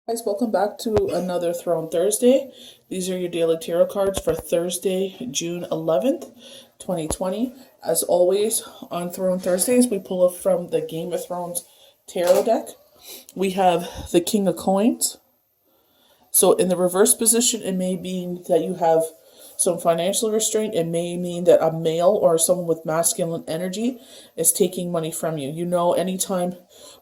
Guys, welcome back to another Throne Thursday. These are your daily tarot cards for Thursday, June 11th, 2020. As always, on Throne Thursdays, we pull from the Game of Thrones tarot deck. We have the King of Coins. So in the reverse position, it may mean that you have some financial restraint. It may mean that a male or someone with masculine energy is taking money from you. Anytime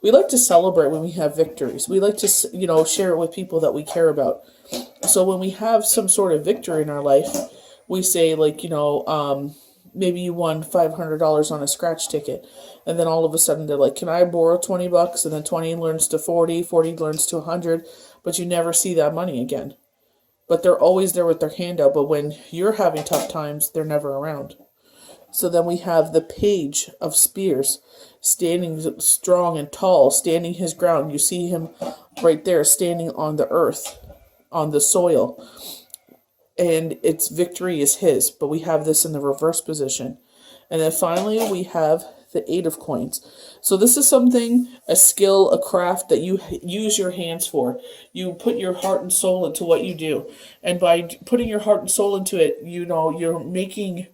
we like to celebrate when we have victories, we like to, share it with people that we care about. So when we have some sort of victory in our life, we say, maybe you won $500 on a scratch ticket, and then all of a sudden they're like, can I borrow $20? And then 20 learns to 40, 40 learns to 100, but you never see that money again. But they're always there with their hand out, but when you're having tough times, they're never around. So then we have the Page of Spears, standing strong and tall, standing his ground. You see him right there, standing on the earth, on the soil. And its victory is his, but we have this in the reverse position. And then finally, we have the Eight of Coins. So this is something, a skill, a craft that you use your hands for. You put your heart and soul into what you do. And by putting your heart and soul into it, you're making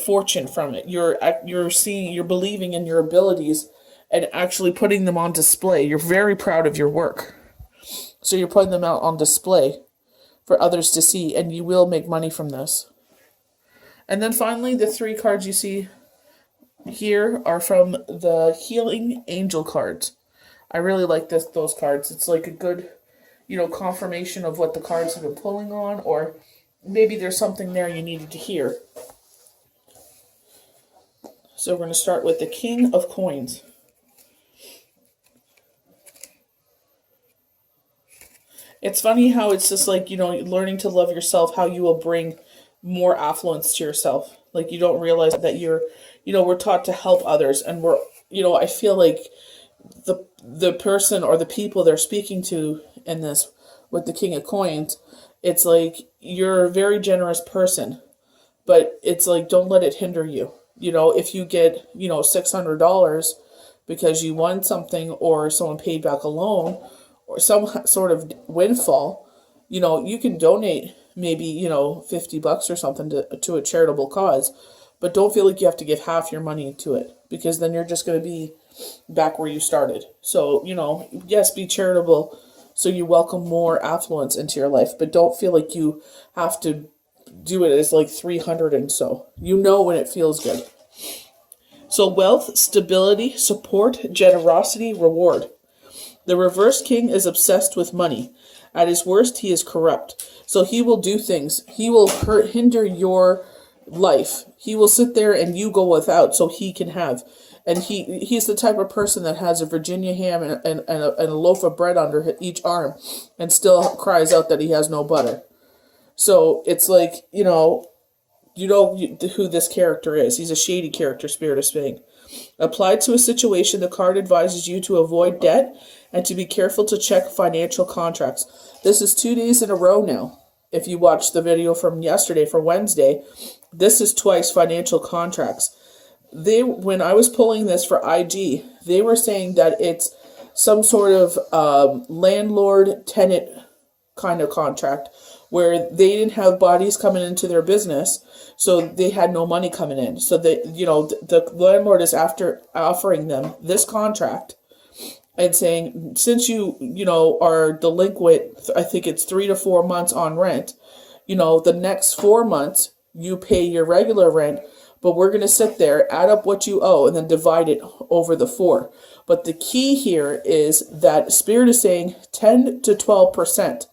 fortune from it. You're believing in your abilities and actually putting them on display. You're very proud of your work. So you're putting them out on display for others to see, and you will make money from this. And then finally, the three cards you see here are from the Healing Angel cards. I really like those cards. It's like a good, confirmation of what the cards have been pulling on, or maybe there's something there you needed to hear. So we're going to start with the King of Coins. It's funny how it's just like, learning to love yourself, how you will bring more affluence to yourself. Like, you don't realize that we're taught to help others, and I feel like the person or the people they're speaking to in this with the King of Coins, it's like you're a very generous person, but it's like, don't let it hinder you. If you get, $600 because you won something, or someone paid back a loan, or some sort of windfall, you can donate maybe, $50 or something to a charitable cause, but don't feel like you have to give half your money to it, because then you're just going to be back where you started. So, yes, be charitable so you welcome more affluence into your life, but don't feel like you have to do it as like 300 and so. When it feels good. So wealth, stability, support, generosity, reward. The reverse king is obsessed with money. At his worst, he is corrupt. So he will do things. He will hinder your life. He will sit there and you go without so he can have. And he's the type of person that has a Virginia ham and a loaf of bread under each arm and still cries out that he has no butter. So it's like, who this character is. He's a shady character, Spirit of Spade. Applied to a situation, the card advises you to avoid debt and to be careful to check financial contracts. This is 2 days in a row now. If you watched the video from yesterday, for Wednesday, this is twice financial contracts. When I was pulling this for IG, they were saying that it's some sort of landlord-tenant kind of contract where they didn't have bodies coming into their business, so they had no money coming in. So the landlord is offering them this contract and saying, since you are delinquent, I think it's 3 to 4 months on rent, the next 4 months you pay your regular rent, but we're going to sit there, add up what you owe, and then divide it over the 4. But the key here is that Spirit is saying 10 to 12%.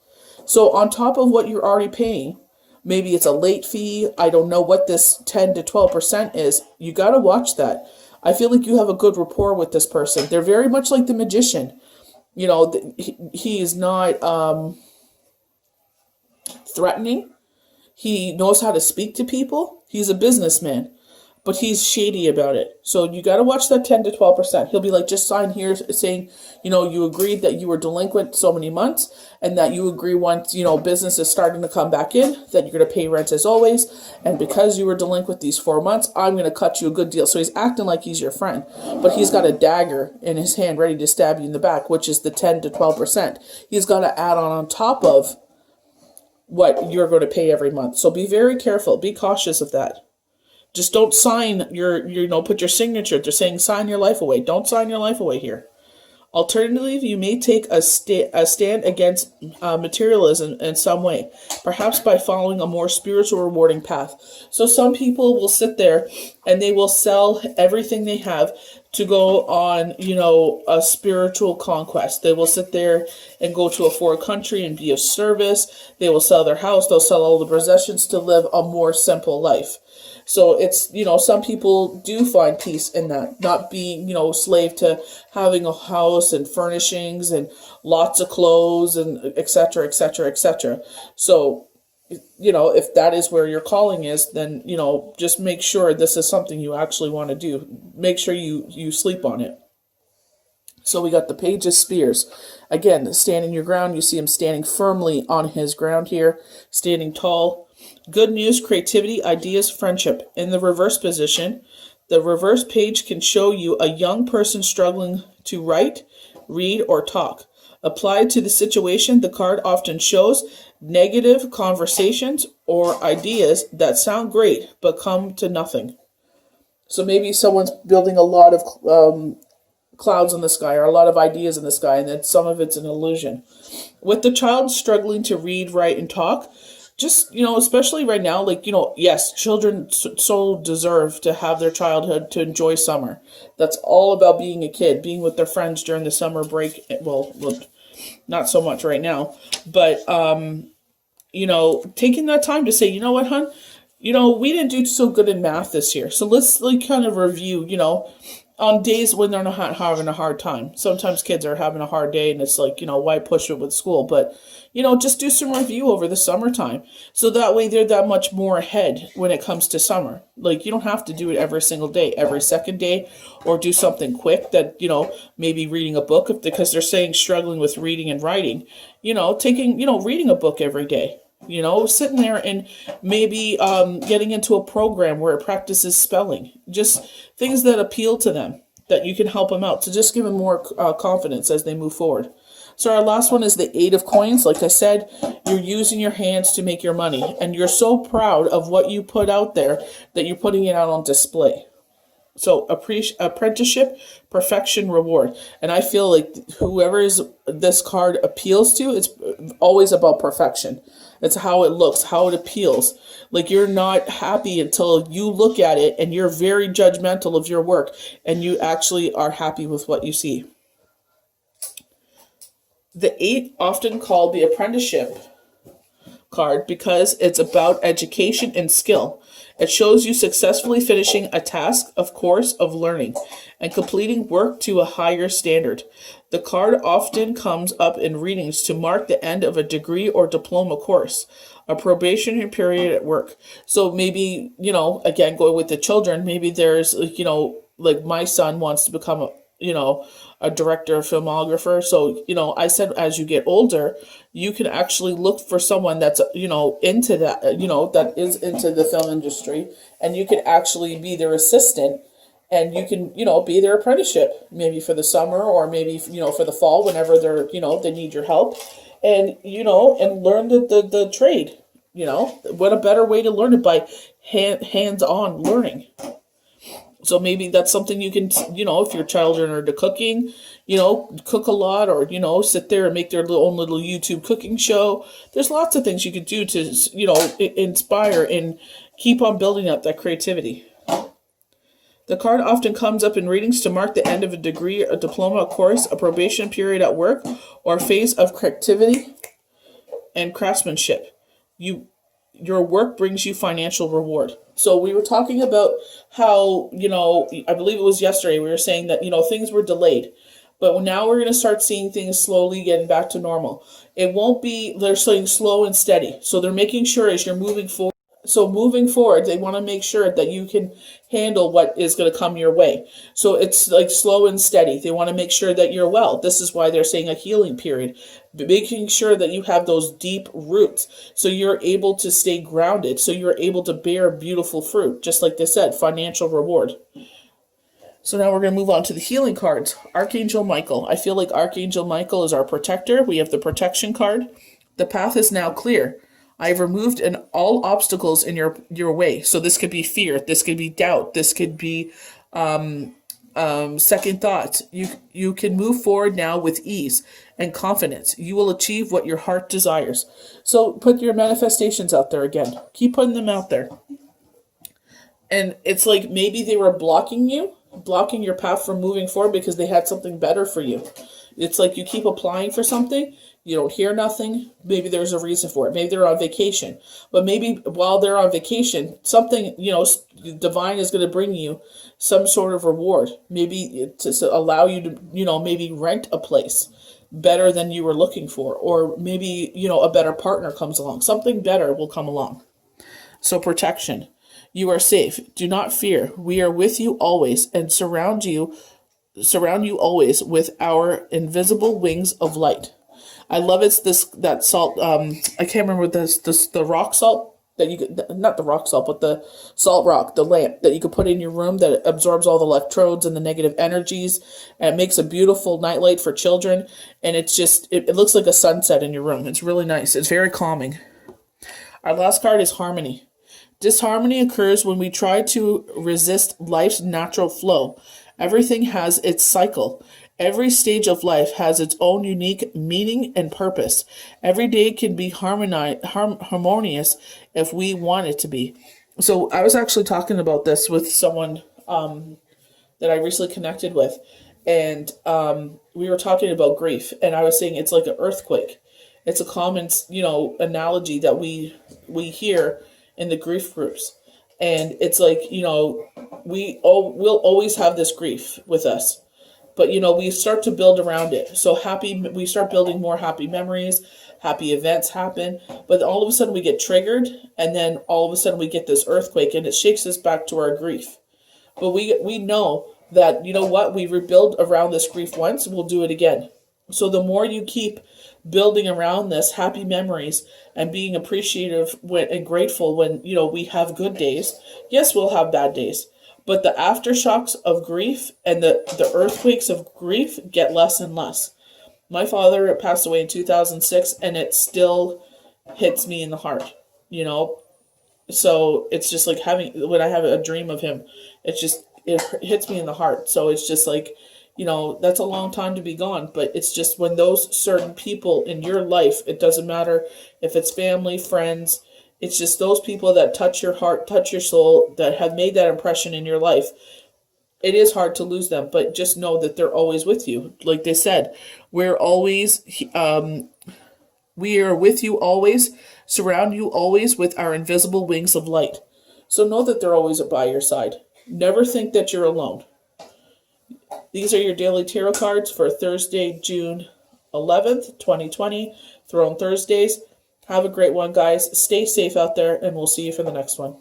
So on top of what you're already paying, maybe it's a late fee, I don't know what this 10 to 12% is, you got to watch that. I feel like you have a good rapport with this person. They're very much like the magician. He is not threatening. He knows how to speak to people. He's a businessman. but he's shady about it. So you got to watch that 10 to 12%. He'll be like, just sign here saying, you agreed that you were delinquent so many months, and that you agree once, business is starting to come back in, that you're going to pay rent as always. And because you were delinquent these 4 months, I'm going to cut you a good deal. So he's acting like he's your friend, but he's got a dagger in his hand ready to stab you in the back, which is the 10 to 12%. He's got to add on top of what you're going to pay every month. So be very careful. Be cautious of that. Just don't sign put your signature. They're saying sign your life away. Don't sign your life away here. Alternatively, you may take a stand against materialism in some way, perhaps by following a more spiritual, rewarding path. So some people will sit there and they will sell everything they have to go on, a spiritual conquest. They will sit there and go to a foreign country and be of service. They will sell their house. They'll sell all the possessions to live a more simple life. So it's, some people do find peace in that, not being, slave to having a house and furnishings and lots of clothes and et cetera, et cetera, et cetera. So, if that is where your calling is, then, just make sure this is something you actually want to do. Make sure you sleep on it. So we got the Page of Spears. Again, standing your ground. You see him standing firmly on his ground here, standing tall. Good news, creativity, ideas, friendship. In the reverse position, the reverse page can show you a young person struggling to write, read, or talk. Applied to the situation, the card often shows negative conversations or ideas that sound great but come to nothing. So maybe someone's building a lot of clouds in the sky or a lot of ideas in the sky, and then some of it's an illusion. With the child struggling to read, write, and talk, just, especially right now, yes, children so deserve to have their childhood, to enjoy summer. That's all about being a kid, being with their friends during the summer break. Well, not so much right now, but, taking that time to say, you know what, hon, we didn't do so good in math this year. So let's kind of review, on days when they're not having a hard time. Sometimes kids are having a hard day and it's why push it with school? But, just do some review over the summertime. So that way they're that much more ahead when it comes to summer. You don't have to do it every single day, every second day, or do something quick that, maybe reading a book because they're saying struggling with reading and writing, reading a book every day. Sitting there and maybe getting into a program where it practices spelling. Just things that appeal to them, that you can help them out to just give them more confidence as they move forward. So our last one is the 8 of Coins. Like I said, you're using your hands to make your money. And you're so proud of what you put out there that you're putting it out on display. So apprenticeship, perfection, reward. And I feel like whoever this card appeals to, it's always about perfection. It's how it looks, how it appeals. You're not happy until you look at it and you're very judgmental of your work and you actually are happy with what you see. The 8, often called the apprenticeship card because it's about education and skill. It shows you successfully finishing a task, of course, of learning and completing work to a higher standard. The card often comes up in readings to mark the end of a degree or diploma course, a probationary period at work. So maybe, again, going with the children, maybe there's, my son wants to become a director, a filmographer. So, I said, as you get older, you can actually look for someone that's, into that, that is into the film industry, and you can actually be their assistant, and you can, be their apprenticeship, maybe for the summer or maybe, for the fall, whenever they're, they need your help, and, and learn the trade. What a better way to learn it by hands-on learning. So maybe that's something you can, if your children are into cooking, cook a lot, or, sit there and make their own little YouTube cooking show. There's lots of things you could do to, inspire and keep on building up that creativity. The card often comes up in readings to mark the end of a degree, a diploma, a course, a probation period at work, or a phase of creativity and craftsmanship. Your work brings you financial reward. So we were talking about how, I believe it was yesterday, we were saying that, things were delayed. But now we're going to start seeing things slowly getting back to normal. It won't be, they're saying slow and steady. So they're making sure as you're moving forward. So moving forward, they want to make sure that you can handle what is going to come your way. So it's like slow and steady. They want to make sure that you're well. This is why they're saying a healing period, making sure that you have those deep roots so you're able to stay grounded, so you're able to bear beautiful fruit, just like they said, financial reward. So now we're going to move on to the healing cards. Archangel Michael. I feel like Archangel Michael is our protector. We have the protection card. The path is now clear. I have removed all obstacles in your way. So this could be fear. This could be doubt. This could be second thoughts. You can move forward now with ease and confidence. You will achieve what your heart desires. So put your manifestations out there again. Keep putting them out there. And it's like maybe they were blocking your path from moving forward because they had something better for you. It's like you keep applying for something, you don't hear nothing. Maybe there's a reason for it. Maybe they're on vacation. But maybe while they're on vacation, something, divine is going to bring you some sort of reward. Maybe to allow you to, maybe rent a place better than you were looking for. Or maybe, a better partner comes along. Something better will come along. So protection. You are safe. Do not fear. We are with you always and surround you always with our invisible wings of light. I love that salt. I can't remember the rock salt that you could, not the rock salt, but the salt rock, the lamp that you could put in your room that absorbs all the electrodes and the negative energies, and it makes a beautiful nightlight for children. And it's just it looks like a sunset in your room. It's really nice. It's very calming. Our last card is harmony. Disharmony occurs when we try to resist life's natural flow. Everything has its cycle. Every stage of life has its own unique meaning and purpose. Every day can be harmonious if we want it to be. So I was actually talking about this with someone that I recently connected with. And we were talking about grief. And I was saying it's like an earthquake. It's a common, analogy that we hear in the grief groups. And it's like, we'll always have this grief with us. But, we start to build around it. So we start building more happy memories, happy events happen. But all of a sudden we get triggered. And then all of a sudden we get this earthquake and it shakes us back to our grief. But we know that, we rebuild around this grief once, we'll do it again. So the more you keep building around this happy memories and being appreciative and grateful when, we have good days. Yes, we'll have bad days, but the aftershocks of grief and the earthquakes of grief get less and less. My father passed away in 2006 and it still hits me in the heart, So it's just like when I have a dream of him, it hits me in the heart. So it's just like, that's a long time to be gone, but it's just when those certain people in your life, it doesn't matter if it's family, friends, it's just those people that touch your heart, touch your soul, that have made that impression in your life. It is hard to lose them, but just know that they're always with you. Like they said, we are with you always, surround you always with our invisible wings of light. So know that they're always by your side. Never think that you're alone. These are your daily tarot cards for Thursday, June 11th, 2020, Throne Thursdays. Have a great one, guys. Stay safe out there, and we'll see you for the next one.